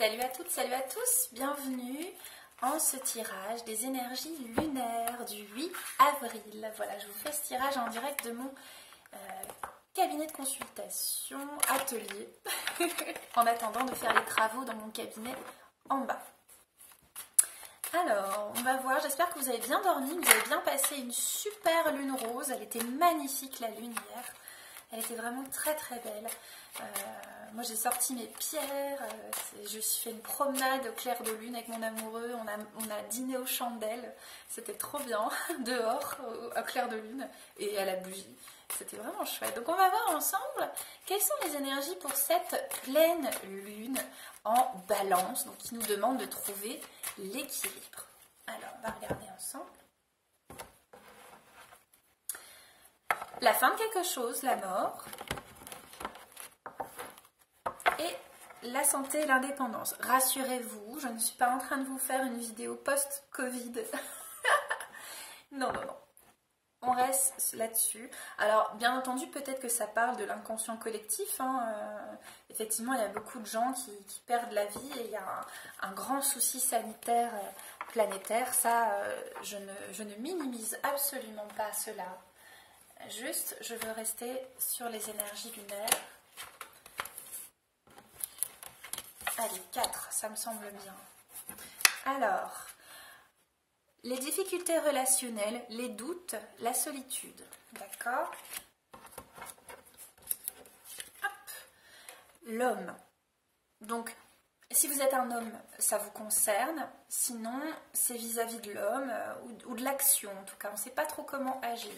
Salut à toutes, salut à tous, bienvenue en ce tirage des énergies lunaires du 8 avril. Voilà, je vous fais ce tirage en direct de mon cabinet de consultation, atelier, en attendant de faire les travaux dans mon cabinet en bas. Alors, on va voir, j'espère que vous avez bien dormi, vous avez bien passé une super lune rose, elle était magnifique la lune hier, elle était vraiment très très belle. Moi j'ai sorti mes pierres, je suis fait une promenade au clair de lune avec mon amoureux, on a dîné aux chandelles, c'était trop bien, dehors au clair de lune et à la bougie, c'était vraiment chouette. Donc on va voir ensemble quelles sont les énergies pour cette pleine lune en balance, donc qui nous demande de trouver l'équilibre. Alors on va regarder ensemble. La fin de quelque chose, la mort. Et la santé et l'indépendance. Rassurez-vous, je ne suis pas en train de vous faire une vidéo post-Covid. Non, non, non. On reste là-dessus. Alors, bien entendu, peut-être que ça parle de l'inconscient collectif. Effectivement, il y a beaucoup de gens qui perdent la vie et il y a un grand souci sanitaire planétaire. Ça, je ne minimise absolument pas cela. Juste, je veux rester sur les énergies lunaires. Allez, 4, ça me semble bien. Alors, les difficultés relationnelles, les doutes, la solitude. D'accord? L'homme. Donc, si vous êtes un homme, ça vous concerne. Sinon, c'est vis-à-vis de l'homme ou de l'action. En tout cas, on ne sait pas trop comment agir.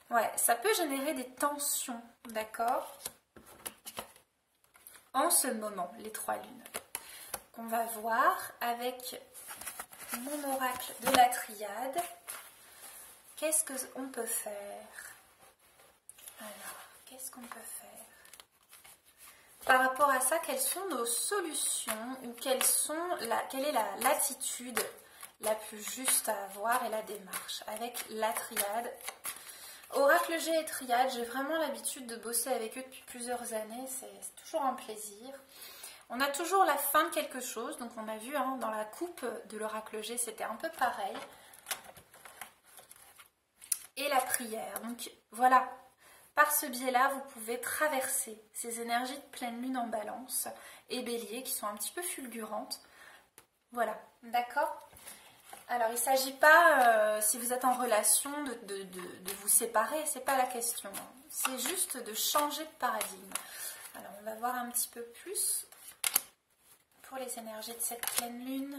Ouais, ça peut générer des tensions. D'accord? En ce moment, les 3 lunes. On va voir avec mon oracle de la triade, qu'est-ce qu'on peut faire? Alors, qu'est-ce qu'on peut faire? Par rapport à ça, quelles sont nos solutions ou quelle est l'attitude la plus juste à avoir et la démarche avec la triade? Oracle G et triade, j'ai vraiment l'habitude de bosser avec eux depuis plusieurs années, c'est toujours un plaisir. On a toujours la fin de quelque chose, donc on a vu dans la coupe de l'oracle G, c'était un peu pareil. Et la prière, donc voilà, par ce biais-là, vous pouvez traverser ces énergies de pleine lune en balance et bélier qui sont un petit peu fulgurantes. Voilà, d'accord ? Alors, il ne s'agit pas, si vous êtes en relation, de vous séparer, c'est pas la question. C'est juste de changer de paradigme. Alors, on va voir un petit peu plus pour les énergies de cette pleine lune.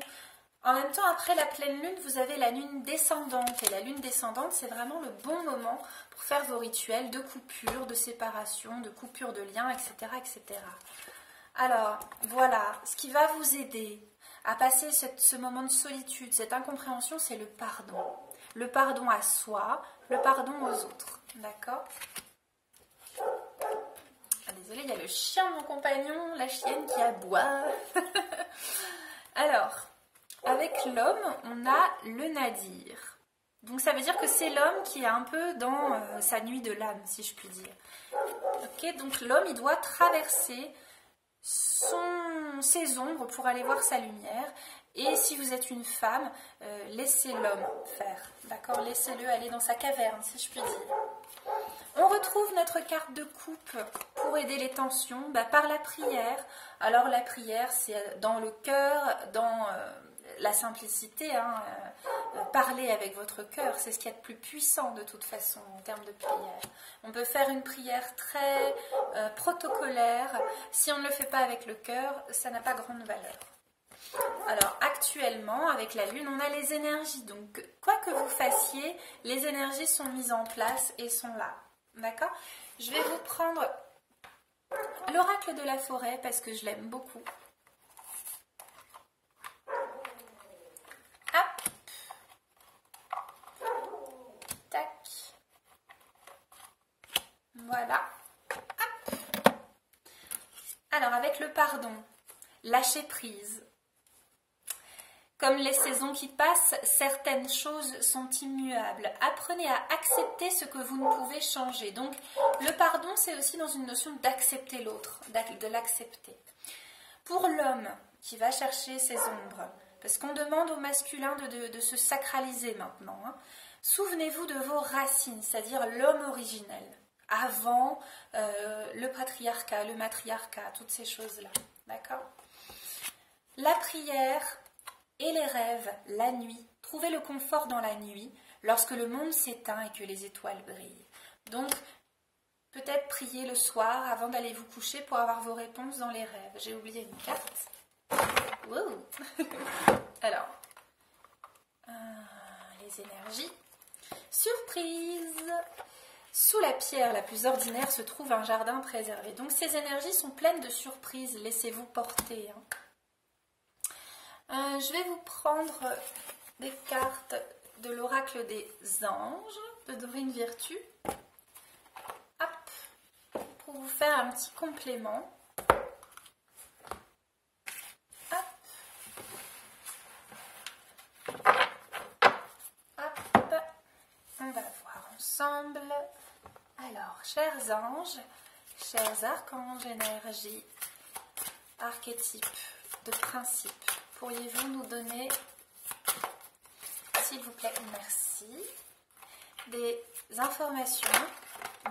En même temps, après la pleine lune, vous avez la lune descendante. Et la lune descendante, c'est vraiment le bon moment pour faire vos rituels de coupure, de séparation, de coupure de lien, etc., etc. Alors, voilà, ce qui va vous aider à passer ce moment de solitude, cette incompréhension, c'est le pardon. Le pardon à soi, le pardon aux autres. D'accord ? Ah, désolée, il y a le chien de mon compagnon, la chienne qui aboie. Alors, avec l'homme, on a le nadir. Donc ça veut dire que c'est l'homme qui est un peu dans sa nuit de l'âme, si je puis dire. Ok, donc l'homme, il doit traverser ses ombres pour aller voir sa lumière. Et si vous êtes une femme, laissez l'homme faire. D'accord ? Laissez-le aller dans sa caverne, si je puis dire. On retrouve notre carte de coupe pour aider les tensions par la prière. Alors la prière, c'est dans le cœur, dans la simplicité. Parler avec votre cœur, c'est ce qu'il y a de plus puissant de toute façon en termes de prière. On peut faire une prière très protocolaire. Si on ne le fait pas avec le cœur, ça n'a pas grande valeur. Alors actuellement, avec la lune, on a les énergies. Donc quoi que vous fassiez, les énergies sont mises en place et sont là. D'accord ? Je vais vous prendre l'oracle de la forêt parce que je l'aime beaucoup. Hop. Tac. Voilà. Hop. Alors avec le pardon, lâcher prise. Comme les saisons qui passent, certaines choses sont immuables. Apprenez à accepter ce que vous ne pouvez changer. Donc, le pardon, c'est aussi dans une notion d'accepter l'autre, de l'accepter. Pour l'homme qui va chercher ses ombres, parce qu'on demande au masculin de se sacraliser maintenant, hein, souvenez-vous de vos racines, c'est-à-dire l'homme originel, avant le patriarcat, le matriarcat, toutes ces choses-là. D'accord ? La prière et les rêves, la nuit. Trouvez le confort dans la nuit, lorsque le monde s'éteint et que les étoiles brillent. Donc, peut-être prier le soir avant d'aller vous coucher pour avoir vos réponses dans les rêves. J'ai oublié une carte. Wow. Alors, les énergies. Surprise! Sous la pierre la plus ordinaire se trouve un jardin préservé. Donc, ces énergies sont pleines de surprises. Laissez-vous porter, hein. Je vais vous prendre des cartes de l'oracle des anges, de Dorine Virtue, hop, pour vous faire un petit complément. Hop. Hop. On va voir ensemble. Alors, chers anges, chers archanges, énergie, archétype de principe, pourriez-vous nous donner, s'il vous plaît, merci, des informations,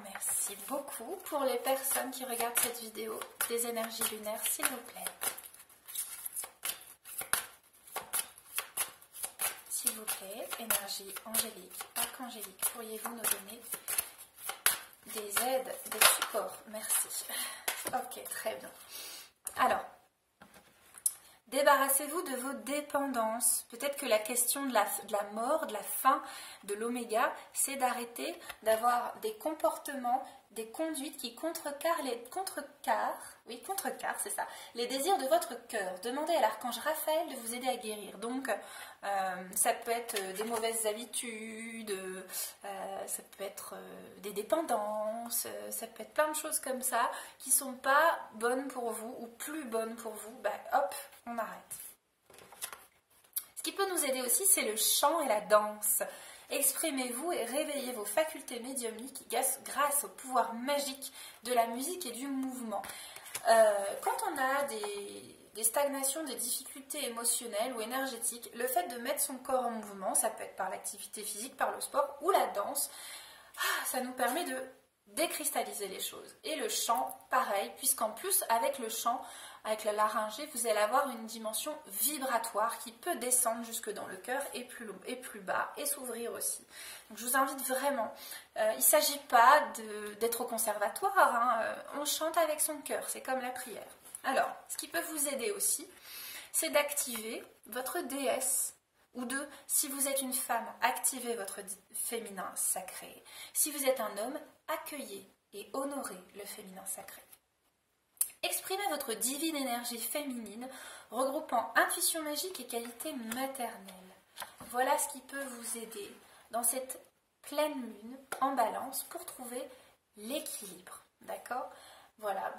merci beaucoup, pour les personnes qui regardent cette vidéo, des énergies lunaires, s'il vous plaît. S'il vous plaît, énergie angélique, archangélique, pourriez-vous nous donner des aides, des supports, merci. Ok, très bien. Alors, débarrassez-vous de vos dépendances. Peut-être que la question de la mort, de la fin, de l'oméga, c'est d'arrêter d'avoir des comportements, des conduites qui contrecarrent, c'est ça, les désirs de votre cœur. Demandez à l'archange Raphaël de vous aider à guérir. Donc, ça peut être des mauvaises habitudes, ça peut être des dépendances, ça peut être plein de choses comme ça qui ne sont pas bonnes pour vous ou plus bonnes pour vous. Ben, hop, on arrête. Ce qui peut nous aider aussi, c'est le chant et la danse. Exprimez-vous et réveillez vos facultés médiumniques grâce au pouvoir magique de la musique et du mouvement. Quand on a des stagnations, des difficultés émotionnelles ou énergétiques, le fait de mettre son corps en mouvement, ça peut être par l'activité physique, par le sport ou la danse, ça nous permet de décristalliser les choses. Et le chant, pareil, puisqu'en plus, avec le chant, avec la laryngée, vous allez avoir une dimension vibratoire qui peut descendre jusque dans le cœur et plus bas et s'ouvrir aussi. Donc, je vous invite vraiment, il ne s'agit pas d'être au conservatoire, hein, on chante avec son cœur, c'est comme la prière. Alors, ce qui peut vous aider aussi, c'est d'activer votre déesse. Ou si vous êtes une femme, activez votre féminin sacré. Si vous êtes un homme, accueillez et honorez le féminin sacré. Exprimez votre divine énergie féminine, regroupant intuition magique et qualité maternelle. Voilà ce qui peut vous aider dans cette pleine lune en balance pour trouver l'équilibre. D'accord ? Voilà,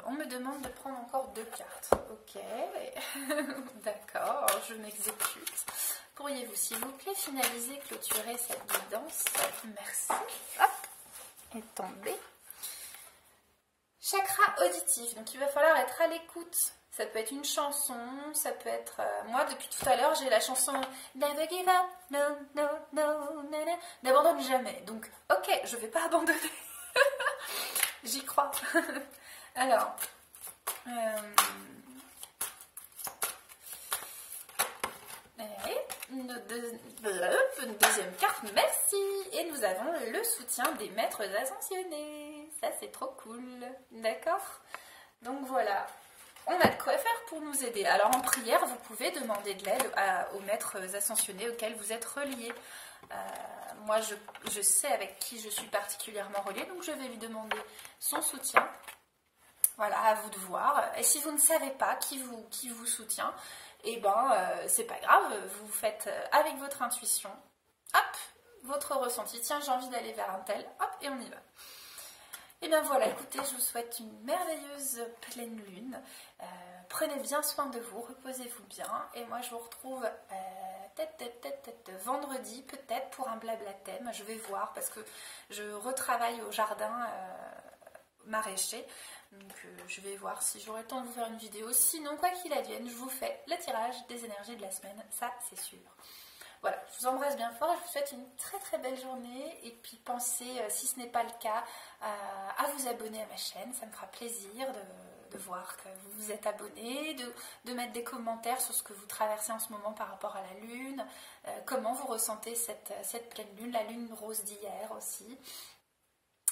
on me demande de prendre encore 2 cartes. Ok, d'accord, je m'exécute. Pourriez-vous, s'il vous plaît, finaliser, clôturer cette guidance? Merci. Hop, et tomber. Chakra auditif, donc il va falloir être à l'écoute. Ça peut être une chanson, ça peut être... moi, depuis tout à l'heure, j'ai la chanson Never give up, no, no, no, no, no. N'abandonne jamais. Donc, ok, je vais pas abandonner. J'y crois. Alors, une deuxième carte, merci. Et nous avons le soutien des maîtres ascensionnés. Ça, c'est trop cool. D'accord? Donc voilà, on a de quoi faire pour nous aider. Alors en prière, vous pouvez demander de l'aide aux maîtres ascensionnés auxquels vous êtes reliés. Moi, je sais avec qui je suis particulièrement reliée, donc je vais lui demander son soutien. Voilà, à vous de voir. Et si vous ne savez pas qui vous soutient, eh ben, c'est pas grave, vous faites avec votre intuition, hop, votre ressenti. Tiens, j'ai envie d'aller vers un tel, hop, et on y va. Et bien voilà, écoutez, je vous souhaite une merveilleuse pleine lune. Prenez bien soin de vous, reposez-vous bien. Et moi, je vous retrouve vendredi, peut-être pour un blabla thème. Je vais voir parce que je retravaille au jardin maraîcher. Donc je vais voir si j'aurai le temps de vous faire une vidéo. Sinon, quoi qu'il advienne, je vous fais le tirage des énergies de la semaine. Ça, c'est sûr. Voilà, je vous embrasse bien fort et je vous souhaite une très très belle journée. Et puis pensez, si ce n'est pas le cas, à vous abonner à ma chaîne. Ça me fera plaisir de voir que vous vous êtes abonné, de mettre des commentaires sur ce que vous traversez en ce moment par rapport à la lune, comment vous ressentez cette pleine lune, la lune rose d'hier aussi.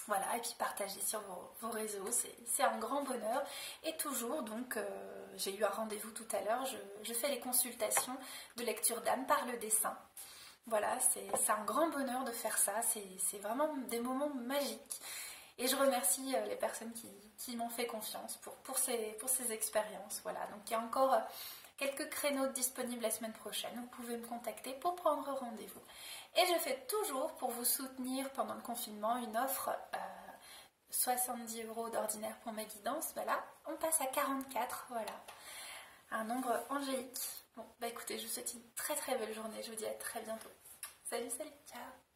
Voilà, et puis partager sur vos réseaux, c'est un grand bonheur. Et toujours, donc, j'ai eu un rendez-vous tout à l'heure, je fais les consultations de lecture d'âme par le dessin. Voilà, c'est un grand bonheur de faire ça, c'est vraiment des moments magiques. Et je remercie les personnes qui m'ont fait confiance pour ces expériences. Voilà, donc il y a encore quelques créneaux disponibles la semaine prochaine. Vous pouvez me contacter pour prendre rendez-vous. Et je fais toujours pour vous soutenir pendant le confinement une offre 70 € d'ordinaire pour mes guidances. Voilà, on passe à 44, voilà, un nombre angélique. Bon, bah écoutez, je vous souhaite une très très belle journée. Je vous dis à très bientôt. Salut, salut, ciao.